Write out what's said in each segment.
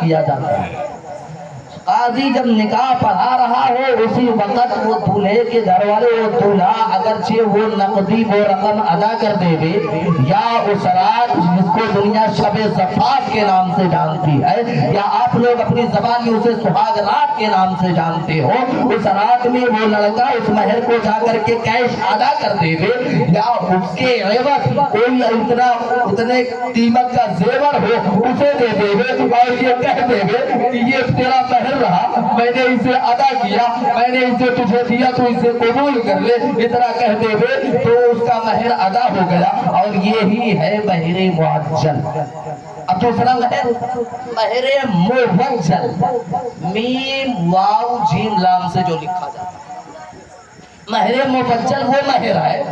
کیا جاتا ہے۔ قاضی جب نکاح پڑھا رہا ہو اسی وقت وہ دولہے کے گھر والے وہ دولہا اگرچہ وہ نقدی وہ رقم ادا کر دے گے یا اس رات جس کو دنیا شب زفاف کے نام سے جانتی ہے یا آپ لوگ اپنی زبان میں اسے سہاگ رات کے نام سے جانتے ہو، اس رات میں وہ لڑکا اس مہر کو جا کر کے کیش ادا کر دے گے یا اس کے عوض کوئی اتنے قیمت کا زیور ہو اسے دے دے گے اور یہ کہہ دے گے کہ یہ تیرا مہر رہا، میں نے اسے ادا کیا، میں نے اسے تجھے دیا تو اسے قبول کر لے، اتنا کہہ دے گے تو اس کا مہر ادا ہو گیا۔ اور یہی ہے مہر معجل۔ اب دوسرا مہر موجل، میم واو جیم لام سے جو لکھا جاتا ہے۔ مہر موجل وہ مہر ہے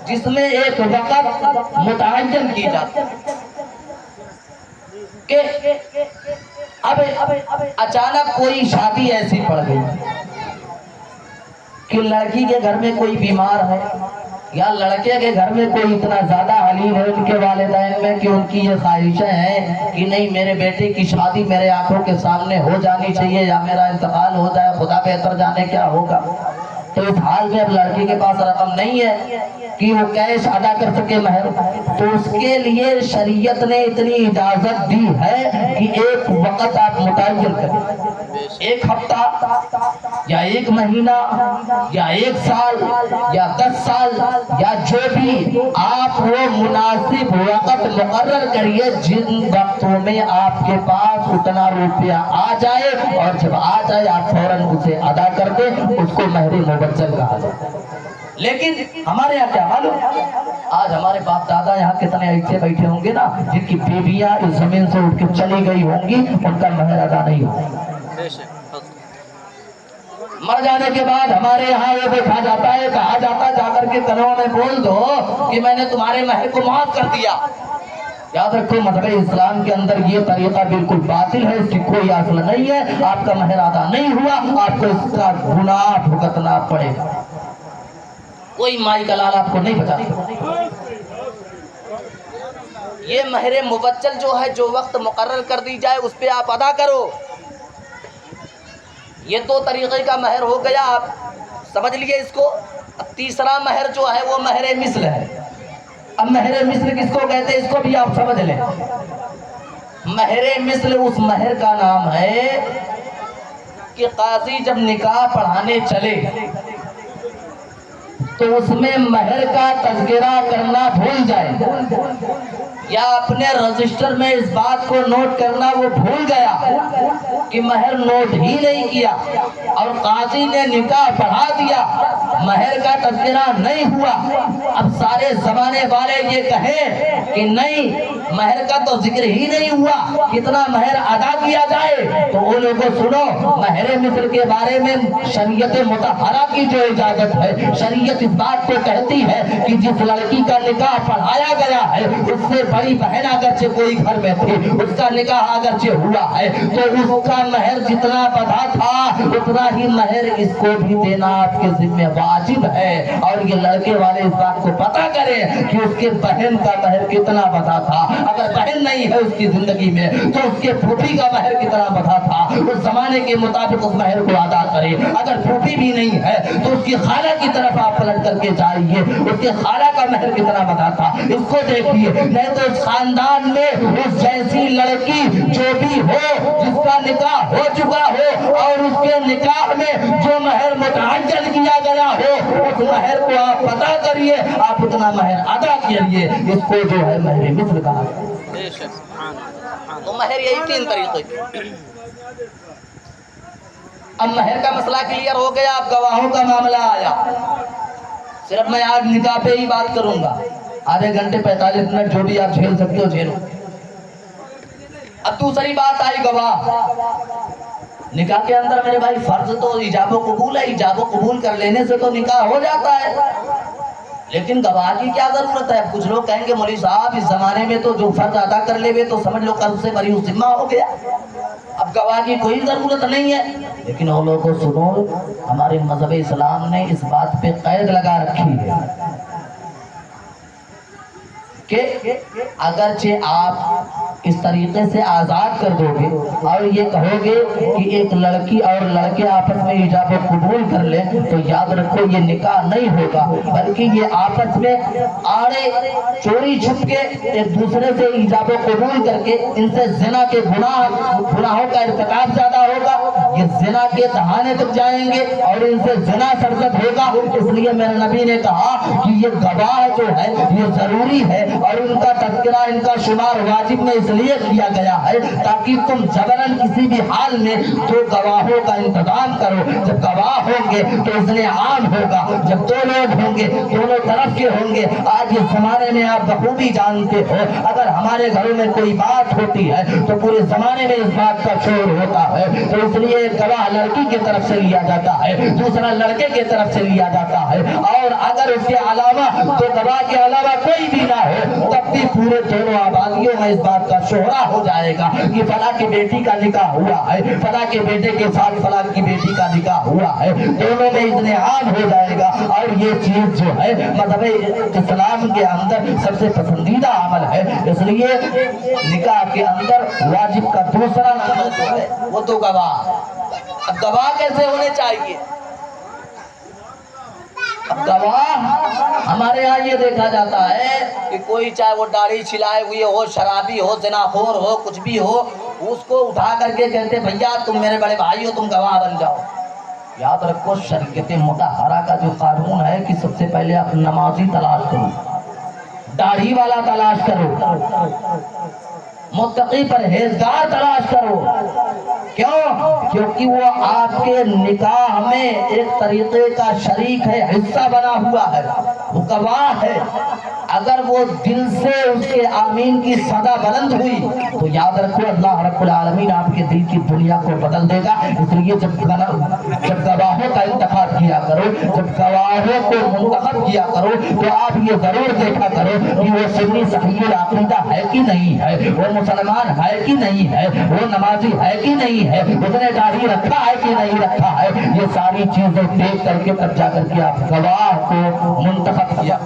جس میں ایک وقت متعین کی جاتی ہے کہ اب اچانک کوئی شادی ایسی پڑ گئی کہ لڑکی کے گھر میں کوئی بیمار ہے یا لڑکے کے گھر میں کوئی اتنا زیادہ حلیم ہے ان کے والدین میں کہ ان کی یہ خواہشیں ہیں کہ نہیں میرے بیٹے کی شادی میرے آنکھوں کے سامنے ہو جانی چاہیے یا میرا انتقال ہو جائے، خدا بہتر جانے کیا ہوگا۔ تو اس حال میں اب لڑکی کے پاس رقم نہیں ہے کہ وہ کیش ادا کر سکے مہر، تو اس کے لیے شریعت نے اتنی اجازت دی ہے کہ ایک وقت آپ متعین کریں، ایک ہفتہ یا ایک مہینہ یا ایک سال یا 10 سال یا جو بھی آپ وہ مناسب وقت مقرر کریے جن وقتوں میں آپ کے پاس اتنا روپیہ آ جائے، اور جب آ جائے آپ فوراً اسے ادا کر دیں، اس کو مہر موجل کہا جاتا ہے۔ لیکن ہمارے یہاں کیا معلوم، آج ہمارے باپ دادا یہاں کتنے ایسے بیٹھے ہوں گے نا جن کی بیویاں اس زمین سے اٹھ کے چلی گئی ہوں گی، ان کا مہر ادا نہیں ہوگا۔ مر جانے کے بعد ہمارے یہاں یہ دیکھا جاتا ہے، کہا جاتا ہے جا کر کے کنوں میں بول دو کہ میں نے تمہارے مہر کو معاف کر دیا۔ یاد رکھو مذہب اسلام کے اندر یہ طریقہ بالکل باطل ہے، اس کی کوئی اصل نہیں ہے۔ آپ کا مہر ادا نہیں ہوا، آپ کو اس کا گناہ بھگتنا پڑے گا، کوئی مائی کا لال آپ کو نہیں بچا سکتا۔ یہ مہر موجل جو ہے جو وقت مقرر کر دی جائے اس پہ آپ ادا کرو، یہ 2 طریقے کا مہر ہو گیا، آپ سمجھ لیے اس کو۔ اب تیسرا مہر جو ہے وہ مہر مثل ہے۔ اب مہر مثل کس کو کہتے ہیں اس کو بھی آپ سمجھ لیں۔ مہر مثل اس مہر کا نام ہے کہ قاضی جب نکاح پڑھانے چلے تو اس میں مہر کا تذکرہ کرنا بھول جائے یا اپنے رجسٹر میں اس بات کو نوٹ کرنا وہ بھول گیا کہ مہر نوٹ ہی نہیں کیا اور قاضی نے نکاح پڑھا دیا، مہر کا تذکرہ نہیں ہوا، اب سارے زمانے والے یہ کہیں کہ نہیں مہر کا تو ذکر ہی نہیں ہوا، کتنا مہر ادا کیا جائے، تو وہ لوگوں سنو مہر مثل کے بارے میں شریعت مطہرہ کی جو اجازت ہے، شریعت اس بات کو کہتی ہے کہ جس لڑکی کا نکاح پڑھایا گیا ہے اس سے بڑی بہن اگرچہ کوئی گھر میں تھی، اس کا نکاح اگرچہ ہوا ہے تو اس کا مہر جتنا بڑھا تھا اتنا ہی مہر اس کو بھی دینا آپ کے ذمہ واجب ہے۔ اور یہ لڑکے والے اس بات کو پتا کریں کہ اس کے بہن کا مہر کتنا بڑھا تھا، اگر بہن نہیں ہے اس کی زندگی میں تو اس کے پھوپھی کا مہر کتنا بڑھا تھا، اس زمانے کے مطابق اس مہر کو ادا کرے، اگر پھوپھی بھی نہیں ہے تو اس کی خالہ کی طرف آپ پلٹ کر کے جائیے، اس کے خالہ کا مہر کتنا بڑھا تھا اس کو دیکھیے، نہیں تو اس خاندان میں اس جیسی لڑکی جو بھی ہو جس کا نکاح ہو چکا ہو اور اس کے نکاح میں جو مہر متعین کیا گیا ہو اس مہر کو آپ پتا کریے، آپ اتنا مہر ادا کیجیے، اس کو جو ہے مہر مثل کہا جاتا ہے۔ تو مہر یہی 3 طریقے کی۔ اب مہر کا مسئلہ کلیئر ہو گیا، اب گواہوں کا معاملہ آیا۔ صرف میں آج نکاح پہ ہی بات کروں گا، آدھے گھنٹے 45 منٹ جو بھی آپ جھیل سکتے ہو جھیلو۔ اب دوسری بات آئی گواہ۔ نکاح کے اندر میرے بھائی فرض تو ایجاب و قبول ہے، ایجاب و قبول کر لینے سے تو نکاح ہو جاتا ہے، لیکن گواہ کی کیا ضرورت ہے؟ کچھ لوگ کہیں گے مولوی صاحب اس زمانے میں تو جو فرض ادا کر لے گے تو سمجھ لو قرض سے بری ذمہ ہو گیا، اب گواہ کی کوئی ضرورت نہیں ہے۔ لیکن وہ لوگوں سنو، ہمارے مذہب اسلام نے اس بات پہ قید لگا رکھی ہے کہ اگرچہ آپ اس طریقے سے آزاد کر دو گے اور یہ کہو گے کہ ایک لڑکی اور لڑکے آپس میں ایجاب و قبول کر لیں، تو یاد رکھو یہ نکاح نہیں ہوگا، بلکہ یہ آپس میں آڑے چوری چھپ کے ایک دوسرے سے ایجاب و قبول کر کے ان سے زنا کے گناہوں کا ارتکاب زیادہ ہوگا، یہ زنا کے دہانے تک جائیں گے اور ان سے زنا سرزد ہوگا۔ اس لیے میرے نبی نے کہا کہ یہ گواہ جو ہے یہ ضروری ہے، اور ان کا تذکرہ، ان کا شمار واجب میں اس لیے کیا گیا ہے تاکہ تم جبراً کسی بھی حال میں دو گواہوں کا انتظام کرو۔ جب گواہ ہوں گے تو اس لیے عام ہوگا، جب دو لوگ ہوں گے دونوں طرف کے ہوں گے۔ آج اس زمانے میں آپ بخوبی جانتے ہو، اگر ہمارے گھروں میں کوئی بات ہوتی ہے تو پورے زمانے میں اس بات کا شور ہوتا ہے، تو اس لیے گواہ لڑکی کی طرف سے لیا جاتا ہے، دوسرا لڑکے کی طرف سے لیا جاتا ہے، اور اگر اس کے علاوہ تو گواہ کے علاوہ کوئی بھی نہ ہو تب بھی پورے دونوں آبادیوں میں اس بات کا شہرا ہو جائے گا کہ فلاں کی بیٹی کا نکاح ہوا ہے، فلاں کے بیٹے کے ساتھ فلاں کی بیٹی کا نکاح ہوا ہے، دونوں میں اتنے عام ہو جائے گا۔ اور یہ چیز جو ہے مذہب اسلام کے اندر سب سے پسندیدہ عمل ہے، اس لیے نکاح کے اندر واجب کا دوسرا نمبر جو ہے وہ تو گواہ۔ اب گواہ کیسے ہونے چاہیے؟ گواہ ہمارے ہاں یہ دیکھا جاتا ہے کہ کوئی چاہے وہ داڑھی چھلائے ہوئے ہو، شرابی ہو، زناخور ہو، کچھ بھی ہو، اس کو اٹھا کر کے کہتے بھیا تم میرے بڑے بھائی ہو، تم گواہ بن جاؤ۔ یاد رکھو شریعت مطہرہ کا جو قانون ہے کہ سب سے پہلے آپ نمازی تلاش کرو، داڑھی والا تلاش کرو، متقی پرہیزگار تلاش کرو۔ کیوں؟ کیونکہ وہ آپ کے نکاح میں ایک طریقے کا شریک ہے، حصہ بنا ہوا ہے، وہ گواہ ہے۔ اگر وہ دل سے اس کے آمین کی صدا بلند ہوئی تو یاد رکھو اللہ رب العالمین آپ کے دل کی دنیا کو بدل دے گا۔ اس لیے جب گواہوں کا انتخاب کیا کرو، جب گواہوں کو منتخب کیا کرو تو آپ یہ ضرور دیکھا کرو کہ وہ سنی صحیح العقیدہ ہے کہ نہیں ہے، وہ مسلمان ہے کہ نہیں ہے، وہ نمازی ہے کہ نہیں ہے، اس نے داڑھی رکھا ہے کہ نہیں رکھا ہے۔ یہ ساری چیزیں دیکھ کر کے تب جا کر کے آپ گواہ کو منتخب کیا۔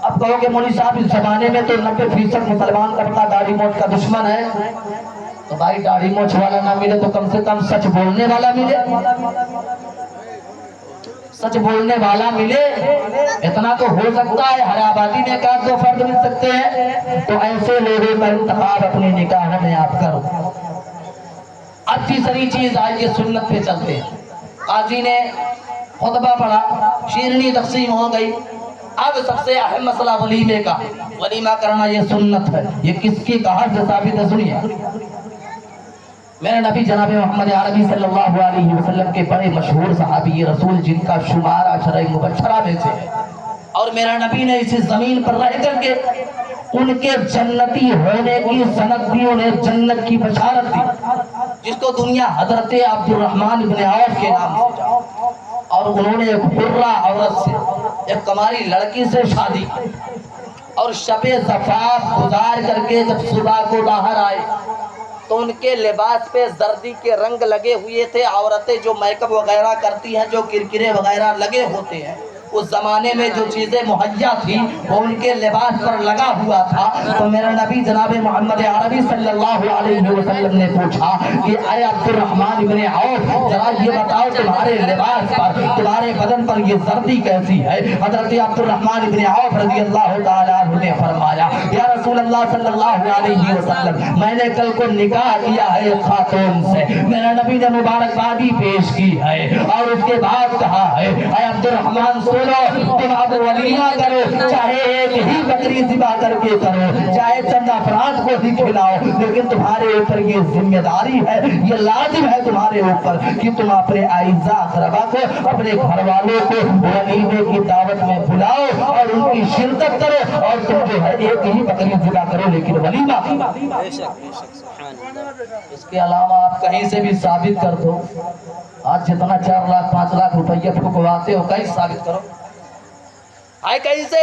اب کہو کہ مولوی صاحب اس زمانے میں تو 90% مسلمان طبقہ داڑھی موچ کا دشمن ہے، تو بھائی داڑھی موچ والا نہ ملے تو کم سے کم سچ بولنے والا ملے، سچ بولنے والا ملے۔ اتنا تو ہو سکتا ہے، ہر آبادی میں ایک آدھ دو فرد مل سکتے ہیں، تو ایسے لوگوں کا انتخاب اپنی نکاحوں میں آپ کرو۔ اب تیسری چیز آئیے سنت پہ چلتے ہیں۔ قاضی نے خطبہ پڑھا، شیرنی تقسیم ہو گئی، اب سب سے اہم مسئلہ ولیمے کا۔ ولیمہ کرنا یہ سنت ہے، یہ کس کی کہا سے ثابت ہے؟ سنیے، میرے نبی جناب محمد عربی صلی اللہ علیہ وسلم کے بڑے مشہور صحابی رسول جن کا شمار عشرہ مبشرہ میں سے ہے، اور میرا نبی نے اسی زمین پر رہ کر کے ان کے جنتی ہونے کی سند دی، انہیں جنت کی بشارت دی، جس کو دنیا حضرت عبد الرحمن بن عوف کے نام سے جاتا، اور انہوں نے ایک حرہ عورت سے، ایک کماری لڑکی سے شادی کی، اور شب زفاف گزار کر کے جب صبح کو باہر آئے تو ان کے لباس پہ زردی کے رنگ لگے ہوئے تھے۔ عورتیں جو میک اپ وغیرہ کرتی ہیں، جو کرکرے وغیرہ لگے ہوتے ہیں، اس زمانے میں جو چیزیں مہیا تھی وہ ان کے لباس پر لگا ہوا تھا۔ تو میرا نبی جناب محمد عربی صلی اللہ علیہ وسلم نے پوچھا کہ اے عبد الرحمن بن عوف، ذرا یہ بتاؤ تمہارے لباس پر، تمہارے بدن پر یہ زردی کیسی ہے؟ حضرت عبد الرحمن بن عوف رضی اللہ تعالیٰ عنہ نے فرمایا یا رسول اللہ صلی اللہ علیہ وسلم، میں نے کل کو نکاح کیا ہے ایک خاتون سے، میرا نبی نے مبارکبادی پیش کی ہے، اور اس کے بعد کہا ہے اے عبد الرحمن سنو، تم اب ولیمہ کرو، چاہے ایک ہی بکری ذبح کر کے کرو، چاہے چند افراد کو ہی کھلاؤ، لیکن تمہارے اوپر یہ ذمہ داری ہے، یہ لازم ہے تمہارے اوپر کہ تم اپنے اعزاء اقربا کو، اپنے گھر والوں کو ولیمے کی دعوت میں بلاؤ اور ان کی شرکت کرو، اور تم جو ہے ایک ہی بکری ذبح کرو لیکن ولیمہ۔ اس کے علاوہ آپ کہیں سے بھی ثابت کر دو، آج جتنا 4 لاکھ 5 لاکھ روپیہ پھکواتے ہو کہیں ثابت کرو، آئے کہیں سے؟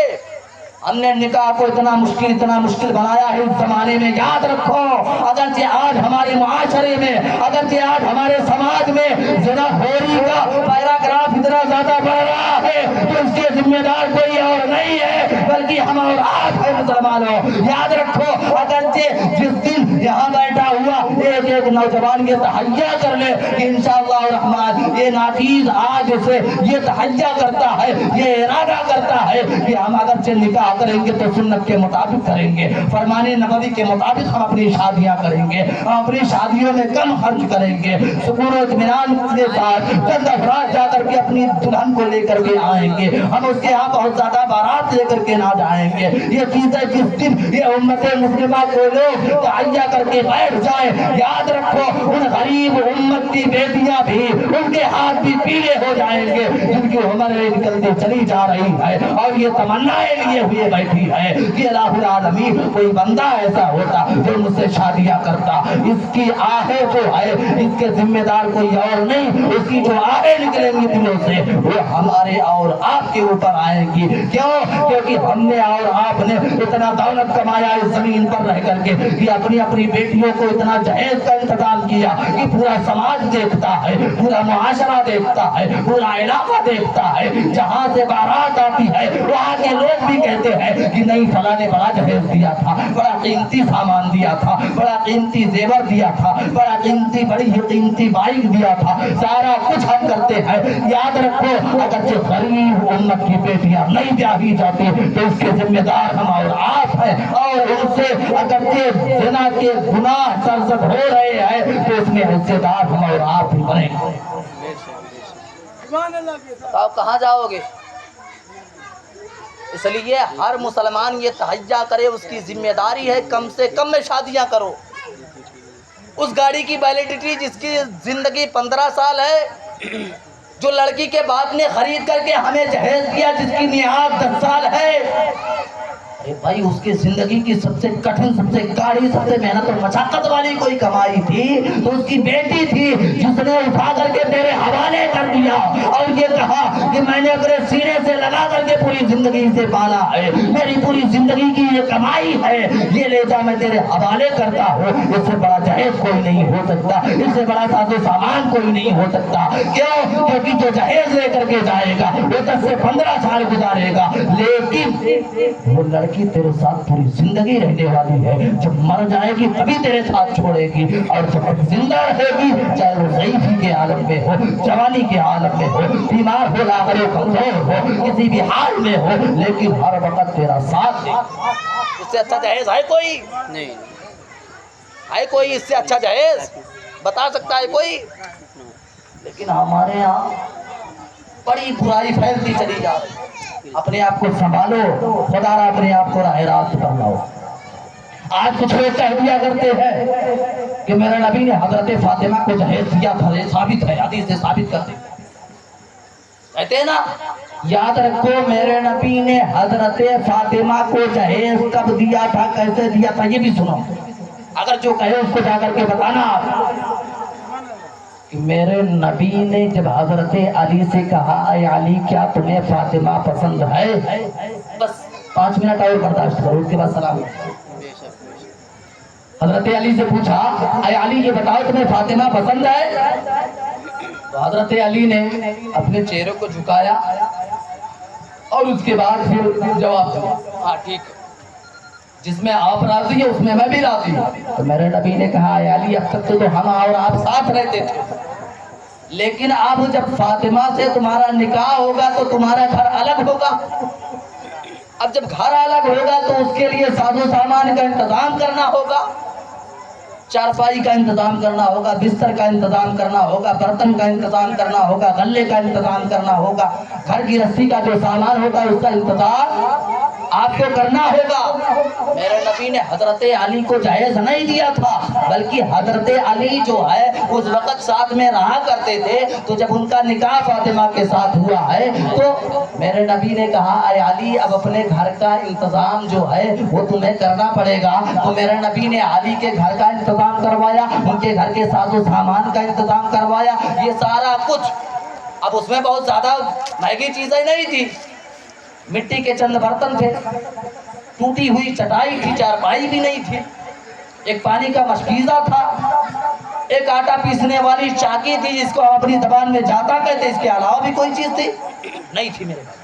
ہم نے نکاح کو اتنا مشکل بنایا ہے اس زمانے میں۔ یاد رکھو اگرچہ آج ہمارے معاشرے میں، اگرچہ آج ہمارے سماج میں زنا خوری کا پیراگراف اتنا زیادہ بڑھ رہا ہے، تو اس اس کے ذمہ دار کوئی اور نہیں ہے بلکہ ہم اور آپ ہیں مسلمانوں. یاد رکھو اگرچہ جس دن یہاں بیٹھا ہوا ایک ایک نوجوان یہ تہیا کر لے کہ انشاءاللہ الرحمن یہ نافذ آج سے یہ تہیا کرتا ہے, یہ ارادہ کرتا ہے کہ ہم اگرچہ نکاح کریں گے تو سنت کے مطابق کریں گے, فرمان نبوی کے مطابق ہم اپنی شادیاں کریں گے, ہم اپنی شادیوں میں کم خرچ کریں گے, سکون و اطمینان کے ساتھ چند افراد جا کر کے اپنی دلہن کو لے کر کے آئیں گے, ہم اس کے یہاں بہت زیادہ بارات لے کر کے نہ جائیں گے. یہ چیزیں جس دن یہ امت مسلمہ کو لوگ تہیا کر کے بیٹھ جائیں, یاد رکھو ان غریب امت کی بیٹیاں بھی ان کے ہاتھ بھی پیلے ہو جائیں گے جن کی عمریں نکلتی چلی جا رہی ہے اور یہ تمنائیں لیے ہوئے بیٹھی ہے کہ الہ العالمین کوئی بندہ ایسا ہوتا جو مجھ سے شادیاں کرتا. اس کی آہیں جو ہے اس کے ذمہ دار کوئی اور نہیں, اس کی جو آہیں نکلیں گی دلوں سے وہ ہمارے اور آپ کے اوپر آئیں گی. کیوں؟ کیونکہ ہم نے اور آپ نے اتنا دولت کمایا اس زمین پر رہ کر کے کہ اپنی اپنی بیٹیوں کو اتنا جہیز کا انتظام کیا کہ پورا سماج دیکھتا ہے, پورا معاشرہ دیکھتا ہے, پورا علاقہ دیکھتا ہے. جہاں سے بارات آتی ہے وہاں کے لوگ بھی کہتے ہیں کہ نہیں فلاں نے بڑا جہیز دیا تھا, بڑا قیمتی سامان دیا تھا, بڑا قیمتی زیور دیا تھا, بڑا قیمتی بڑی ہی قیمتی بائک دیا تھا, سارا کچھ ہم کرتے ہیں. یاد رکھو اگرچہ غریب امت کی بیٹیاں نہیں بیاہی جاتی تو اس کے ذمہ دار ہم اور آپ ہیں, اور ان سے اگرچہ زنا کے گناہ سرزد ہو رہے ہیں تو اس میں حصے دار ہم اور آپ ہی بنیں گے. آپ کہاں جاؤ گے؟ اس لیے ہر مسلمان یہ تہیا کرے, اس کی ذمہ داری ہے کم سے کم میں شادیاں کرو. اس گاڑی کی ویلیڈیٹی جس کی زندگی 15 سال ہے, جو لڑکی کے باپ نے خرید کر کے ہمیں جہیز دیا جس کی نیاد 10 سال ہے, ارے بھائی اس کی زندگی کی سب سے کٹھن, سب سے گاڑی, سب سے محنت اور مشقت والی کوئی کمائی تھی تو اس کی بیٹی تھی جس نے اٹھا کر کے تیرے حوالے کر دیا اور یہ کہا کہ میں نے اپنے سینے سے لگا کر کے پوری زندگی سے پالا ہے, میری پوری زندگی کی یہ کمائی ہے, یہ لے جا میں تیرے حوالے کرتا ہوں. اس سے بڑا جہیز کوئی نہیں ہو سکتا, اس سے بڑا ساز و سامان کوئی نہیں ہو سکتا. کیوں؟ کیونکہ جو جہیز لے کر کے جائے گا وہ 10 سے 15 سال گزارے گا, لیکن وہ لڑکی تیرے ساتھ پوری زندگی رہنے والی ہے. جب مر جائے گی تبھی تیرے ساتھ چھوڑے گی, اور جب زندہ رہے گی چاہے وہ ضعیفی کے عالم میں ہو, جوانی کے عالم میں ہو, بیمار ہو, لاغر و کمزور ہو, کسی بھی حال میں ہو, لیکن ہر وقت تیرا ساتھ دے. اس سے اچھا جہیز ہے کوئی نہیں؟ ہے کوئی اس سے اچھا جہیز بتا سکتا ہے کوئی؟ لیکن ہمارے یہاں بڑی برائی پھیلتی چلی جا رہی. اپنے آپ کو سنبھالو, خدا را اپنے آپ کو راہ راست پر لاؤ. آج کچھ لوگ کہہ دیا کرتے ہیں کہ میرے نبی نے حضرت فاطمہ کو جہیز دیا تھا, یہ ثابت ہے, حدیث سے ثابت کر دیں. کہتے ہیں نا, یاد رکھو میرے نبی نے حضرت فاطمہ کو جہیز کب دیا تھا, کیسے دیا تھا, یہ بھی سنو. اگر جو کہے اس کو جا کر کے بتانا کہ میرے نبی نے جب حضرت علی سے کہا اے علی کیا تمہیں فاطمہ پسند ہے, بس 5 منٹ اور برداشت کرو, اس کے بعد سلام. حضرت علی سے پوچھا اے علی یہ بتاؤ تمہیں فاطمہ پسند ہے, تو حضرت علی نے اپنے چہرے کو جھکایا اور اس کے بعد پھر جواب دیا ہاں ٹھیک ہے, جس میں آپ راضی ہیں اس میں میں بھی راضی ہوں. تو میرے نبی نے کہا اے علی اب تک تو ہم اور آپ ساتھ رہتے تھے, لیکن اب جب فاطمہ سے تمہارا نکاح ہوگا تو تمہارا گھر الگ ہوگا. اب جب گھر الگ ہوگا تو اس کے لیے ساز و سامان کا انتظام کرنا ہوگا, چارپائی کا انتظام کرنا ہوگا, بستر کا انتظام کرنا ہوگا, برتن کا انتظام کرنا ہوگا, غلے کا انتظام کرنا ہوگا, گھر کی رسی کا جو سامان ہوگا اس کا انتظام آپ کو کرنا ہوگا. میرے نبی نے حضرت علی کو جہیز نہیں دیا تھا, بلکہ حضرت علی جو ہے اس وقت ساتھ میں رہا کرتے تھے, تو جب ان کا نکاح فاطمہ کے ساتھ ہوا ہے تو میرے نبی نے کہا اے علی اب اپنے گھر کا انتظام جو ہے وہ تمہیں کرنا پڑے گا. تو میرے نبی نے علی کے گھر کا انتظام کروایا, ان کے گھر کے ساز و سامان کا انتظام کروایا, یہ سارا کچھ. اب اس میں بہت زیادہ مہنگی چیزیں نہیں تھی, مٹی کے چند برتن تھے, ٹوٹی ہوئی چٹائی تھی, چارپائی بھی نہیں تھی, ایک پانی کا مشکیزہ تھا, ایک آٹا پیسنے والی چاکی تھی جس کو ہم اپنی زبان میں جاتا کہتے, اس کے علاوہ بھی کوئی چیز تھی نہیں تھی میرے پاس.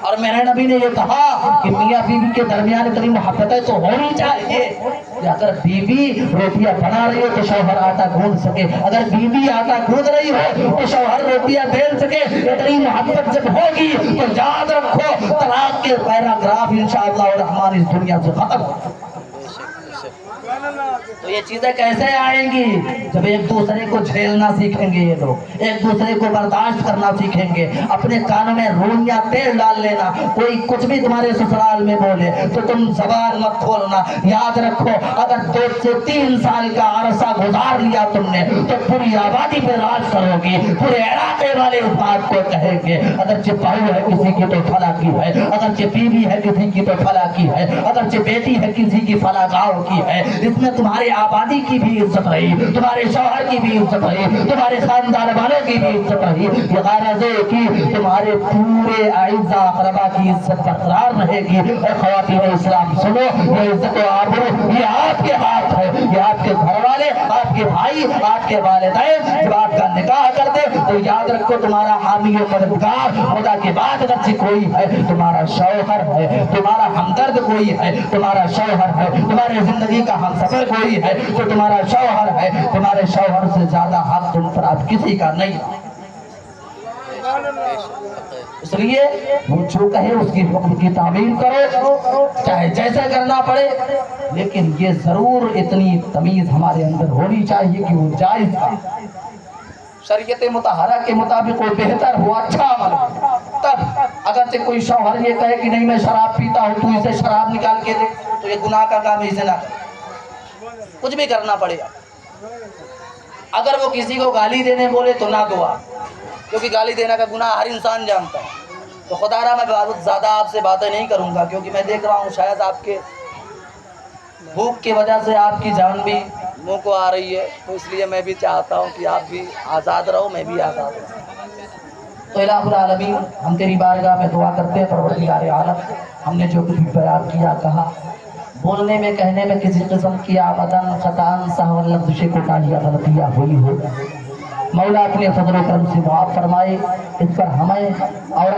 اور میرے نبی نے یہ کہا کہ میاں بیوی کے درمیان اتنی محبتیں تو ہونی چاہیے کہ اگر بیوی روٹیاں بنا رہی ہو تو شوہر آٹا گوندھ سکے, اگر بیوی آٹا گوندھ رہی ہو تو شوہر روٹیاں بیل سکے. اتنی محبت جب ہوگی تو یاد رکھو طلاق کے پیراگراف انشاءاللہ الرحمن اس دنیا سے ختم. تو یہ چیزیں کیسے آئیں گی؟ جب ایک دوسرے کو جھیلنا سیکھیں گے یہ لوگ, ایک دوسرے کو برداشت کرنا سیکھیں گے. اپنے کانوں میں روئیاں تیل ڈال لینا, کوئی کچھ بھی تمہارے سسرال میں بولے تو تم زبان مت کھولنا. یاد رکھو اگر 2 سے 3 سال کا عرصہ گزار لیا تم نے تو پوری آبادی پہ راج کرو گی, پورے علاقے والے اس بات کو کہیں گے اگرچہ بہو ہے کسی کی تو فلاں کی ہے, اگرچہ بیوی ہے کسی کی تو فلاں کی ہے, اگرچہ بیٹی ہے کسی کی فلاں گاؤں کی ہے. اس میں تمہاری آبادی کی بھی عزت رہی, تمہارے شوہر کی بھی عزت رہی, تمہارے خاندان والوں کی بھی عزت رہی. یہ غرض ہے کہ تمہارے پورے اعزا اقربا کی عزت برقرار رہے گی. اور خواتین اسلام سنو, یہ عزت و آبرو یہ آپ کے ہاتھ ہے, یہ آپ کے گھر والے, آپ کے بھائی, آپ کے والدین جب آپ کا نکاح کرتے تو یاد رکھو تمہارا حامی و مددگار خدا کے بعد اگرچہ کوئی ہے تمہارا شوہر ہے, تمہارا ہمدرد کوئی ہے تمہارا شوہر ہے, تمہارے زندگی کا ہم سفر کوئی ہے تو تمہارا شوہر ہے. تمہارے شوہر سے زیادہ حق تم پر اب کسی کا نہیں. اس لیے وہ جو کہے اس کی حکم کی تعمیل کرو, چاہے جیسا کرنا پڑے, لیکن یہ ضرور اتنی تمیز ہمارے اندر ہونی چاہیے کہ وہ جائز تھا. شریعت مطہرہ کے مطابق وہ بہتر ہوا, اچھا عمل. تب اگرچہ کوئی شوہر یہ کہے کہ نہیں میں شراب پیتا ہوں تو اسے شراب نکال کے دے, تو یہ گناہ کا کام ہے, اسے نہ کچھ بھی کرنا پڑے گا. اگر وہ کسی کو گالی دینے بولے تو نہ دعا, کیونکہ گالی دینے کا گناہ ہر انسان جانتا ہے. تو خدا را میں بہت زیادہ آپ سے باتیں نہیں کروں گا, کیونکہ میں دیکھ رہا ہوں شاید آپ کے بھوک کی وجہ سے آپ کی جان بھی منہ کو آ رہی ہے, تو اس لیے میں بھی چاہتا ہوں کہ آپ بھی آزاد رہو, میں بھی آزاد رہوں. تو الہ العالمین ہم تیری بارگاہ میں دعا کرتے ہیں پروردگار عالم, ہم نے جو کچھ بھی بیان کیا کہا, بولنے میں کہنے میں کسی قسم کی آمدن خطان سہو لفظ سے کوتاہی غلطیاں ہوئی ہو, مولا اپنے فضل و کرم سے معاف فرمائے. اس پر ہمیں اور